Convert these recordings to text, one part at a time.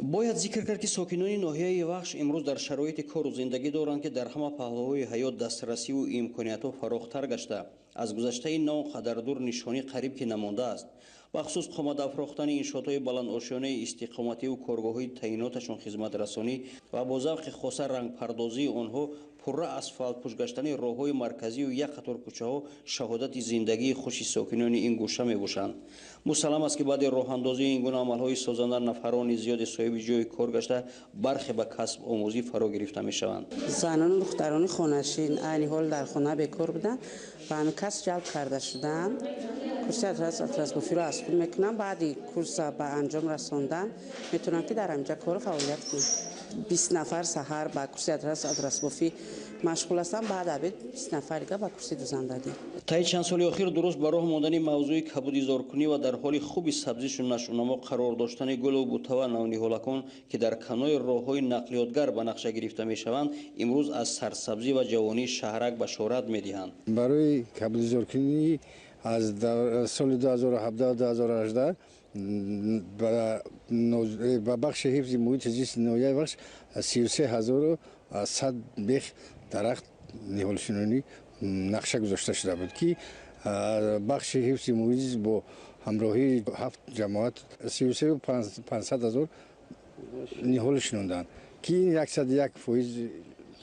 бояд зикр кард ки сокинони ноҳияи вахш имрӯз дар шароити кору зиндагӣ доранд ки дар ҳама паҳлӯҳои ҳаёт дастрасиву имкониятҳо фарохтар гашта аз гузаштаи на он қадар дур нишонӣ қариб ки намондааст. бахусус қоматафрохтани иншоотҳои баландошёнаи истиқомативу коргоҳҳои таъйиноташон хизматрасонӣ ва бо завқи хоса рангпардозии онҳо пурра асфалтпӯш гаштани роҳҳои марказию як қатор кӯчаҳо шаҳодати зиндагии хуши сокинони ин гӯша мебошанд. мусаллам аст ки баъди роҳандозии ин гуна амалҳои созанда нафарони зиёди соҳиби ҷойи кор гашта бархе ба касб омӯзӣ фаро гирифта мешаванд. занони духтарони хонашин айни ҳол дар хона бекор буданд ва ҳамин кас ҷалб карда шуданд. курси атрасбофиро аз худ мекунанд. баъди курса ба анҷом расондан метавонанд ки дар ҳаминҷа кор фаъолият кунанд. 20 нафар саҳар ба курси атрасбофӣ машғул ҳастанд, баъд абед 20 нафар дигар ба курси дузандагӣ. таи чанд соли охир дуруст ба роҳ мондани мавзӯи кабудизоркунӣ ва дар ҳоли хуби сабзишу нашъунамо қарор доштани гулу бутава навниҳолакон ки дар канои роҳҳои нақлиётгар ба нақша гирифта мешаванд имрӯз аз сарсабзӣ ва ҷавонии шаҳрак башорат медиҳанд. барои кабудизоркунӣ аз соли 2017-2018 ба бахши ҳифзи муҳити зисти ноҳияи вахш 33100 бех дарахт ниҳолшинонӣ нақша гузошта шуда буд ки бахши ҳифзи муҳит бо ҳамроҳии 7 ҷамоат 33500 ниҳол шинонданд ки 101%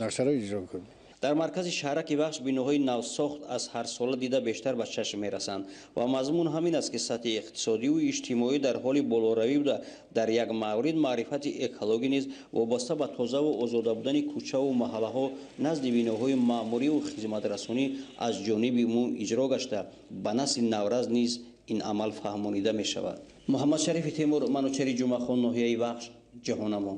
нақшаро иҷро кард. дар маркази шаҳраки вахш биноҳои навсохт аз ҳарсола дида бештар ба чашм мерасанд ва мазмун ҳамин аст ки сатҳи иқтисодиву иҷтимоӣ дар ҳоли болоравӣ буда дар як маврид маърифати экологӣ низ вобаста ба тозаву озода будани кӯчаву маҳаллаҳо назди биноҳои маъмуриву хизматрасонӣ аз ҷониби умум иҷро гашта ба насли навраз низ ин амал фаҳмонида мешавад. муҳаммадшарифи темур, манучари ҷумъахон, ноҳияи вахш, ҷаҳоннамо.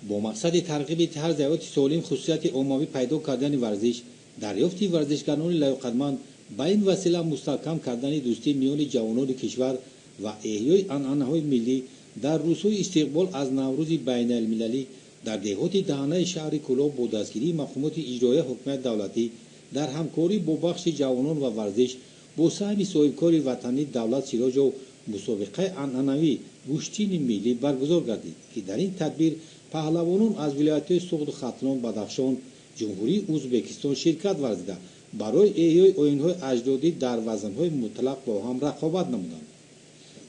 бо мақсади тарғиби тарзи ҳаёти солим хусусияти оммавӣ пайдо кардани варзиш, дарёфти варзишгарони лайоқатманд ба ин васила мустаҳкам кардани дӯстӣ миёни ҷавонони кишвар ва эҳёи анъанаҳои миллӣ дар рӯзҳои истиқбол аз наврӯзи байналмилалӣ дар деҳоти даҳанаи шаҳри Кӯлоҳ бо дастгирии мақомоти иҷроия ҳокимияти давлатӣ дар ҳамкорӣ бо бахши ҷавонон ва варзиш бо саҳми соҳибкори ватанӣ Давлат Сироҷов мусобиқаи анъанавӣ гӯштини миллӣ баргузор гардид ки дар ин тадбир паҳлавонон аз вилоятҳои Суғду Хатлон, Бадахшон, ҷумҳурии Ӯзбекистон ширкат варзида барои эҳёи оинҳои аҷдодӣ дар вазнҳои мутлақ бо ҳам рақобат намуданд.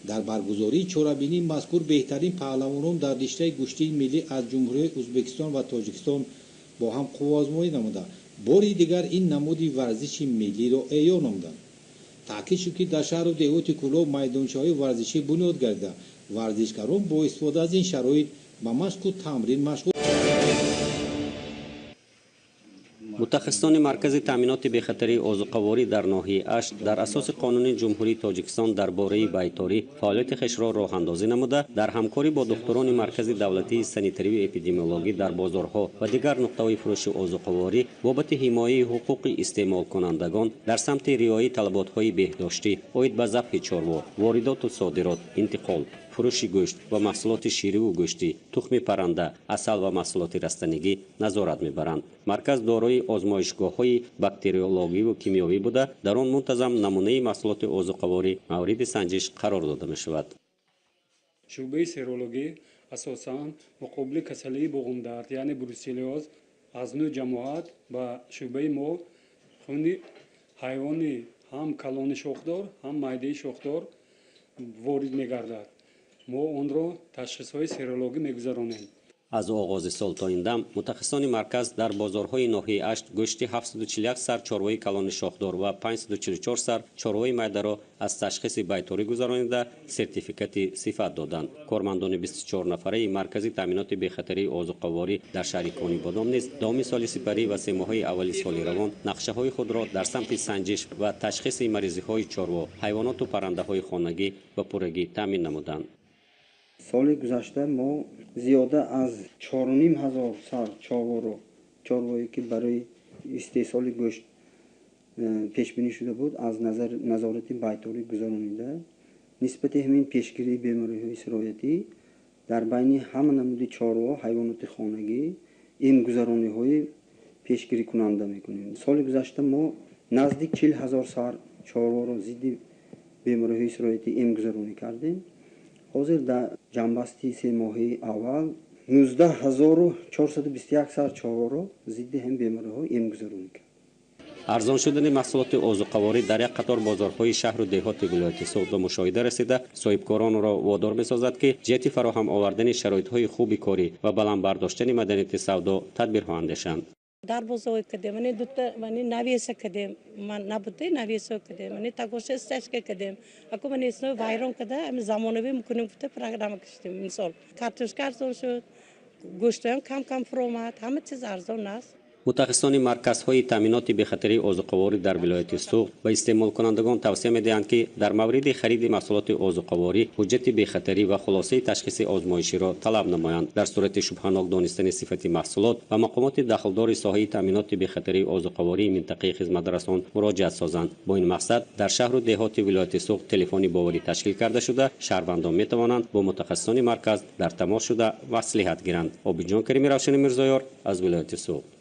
дар баргузории чорабинии мазкур беҳтарин паҳлавонон дар риштаи гӯштии миллӣ аз ҷумҳурияи Ӯзбекистон ва Тоҷикистон бо ҳам қуввозмоӣ намуда бори дигар ин намуди варзиши миллиро эҳё намуданд. таъкид шуд ки дар шаҳру деҳоти Кӯлоҳ майдончаҳои варзишӣ бунёд гардида варзишгарон бо истифода аз ин шароит ба машқу тамрин машғул. мутахассисони маркази таъминоти бехатарии озуқаворӣ дар ноҳияи Ашт дар асоси қонуни ҷумҳурии Тоҷикистон дар бораи байторӣ фаъолияти хешро роҳандозӣ намуда дар ҳамкорӣ бо духтурони маркази давлатии санитариву эпидемиологӣ дар бозорҳо ва дигар нуқтаҳои фурӯши озуқаворӣ бобати ҳимояи ҳуқуқи истеъмолкунандагон дар самти риояи талаботҳои беҳдоштӣ оид ба забҳи чорво, воридоту содирот, интиқол, фурӯши гӯшт ва маҳсулоти шириву гӯштӣ, тухми парранда, асал ва маҳсулоти растанигӣ назорат мебаранд. Марказ дорои озмоишгоҳҳои бактериологиву кимиёвӣ буда, дар он мунтазам намунаи маҳсулоти озуқаворӣ мавриди санҷиш қарор дода мешавад. шӯъбаи серологӣ асосан муқобили касалии буғумдард, яъне бруселлез аз 9 ҷамоат ба шӯъбаи мо хуни ҳайвони ҳам калони шохдор, ҳам майдаи шохдор ворид мегардад. мо онро ташхисҳои серологӣ мегузаронем. аз оғози сол то ин дам мутахассисони марказ дар бозорҳои ноҳияи Ашт гӯшти 741 сар чорвои калони шохдор ва 544 сар чорвои майдаро аз ташхиси байторӣ гузаронида сертификати сифат доданд. кормандони 24 нафараи маркази таъминоти бехатарии озуқаворӣ дар шаҳри Кони Бодом низ давоми соли сипарӣ ва 3 моҳаи аввали соли равон нақшаҳои худро дар самти санҷиш ва ташхиси маризиҳои чорво, ҳайвоноту паррандаҳои хонагӣ ба пуррагӣ таъмин намуданд. соли гузашта мо зиёда аз 4500 сар чорвое ки барои истеҳсоли гӯшт пешбинӣ шуда буд аз назорати байторӣ гузаронида нисбати ҳамин пешгирии бемориҳои сироятӣ дар байни ҳама намуди чорво, ҳайвоноти хонагӣ ин гузарониҳои пешгирикунанда мекунем. соли гузашта мо наздик 40000 сар чорворо зидди бемориҳои сироятӣ эмгузаронӣ кардем. ҳозир дар ҷанбасти 3 моҳии аввал 19421 сар чораро зидди ҳам бемориҳо эмгузаронӣ кард. арзон шудани маҳсулоти озуқаворӣ дар як қатор бозорҳои шаҳру деҳоти вилояти суғ ба мушоҳида расида, соҳибкоронро водор месозад ки ҷиҳати фароҳам овардани шароитҳои хуби корӣ ва баландбардоштани маданияти савдо тадбирҳо андешанд. дар бозор кадем мани дута мани навеса кадем ман набуде навеса кадем мани тагоше стачка кадем ако мани сно вайрон када ам замонави мукунем гуфта программа киштем мисол картошка арзон шуд гӯштам кам фуромад ҳама чиз арзон аст. мутахассисони марказҳои таъминоти бехатарии озуқаворӣ дар вилояти суғ ба истеъмолкунандагон тавсия медиҳанд ки дар мавриди хариди маҳсулоти озуқаворӣ ҳуҷҷати бехатарӣ ва хулосаи ташхиси озмоиширо талаб намоянд. дар сурати шубҳанок донистани сифати маҳсулот ба мақомоти дахлдори соҳаи таъминоти бехатарии озуқавории минтақаи хизматрасон муроҷиат созанд. бо ин мақсад дар шаҳру деҳоти вилояти суғ телефони боварӣ ташкил карда шуда шаҳрвандон метавонанд бо мутахассисони марказ дар тамос шуда маслиҳат гиранд. обиҷон Карими Равшани Мирзоёр аз вилояти суғ.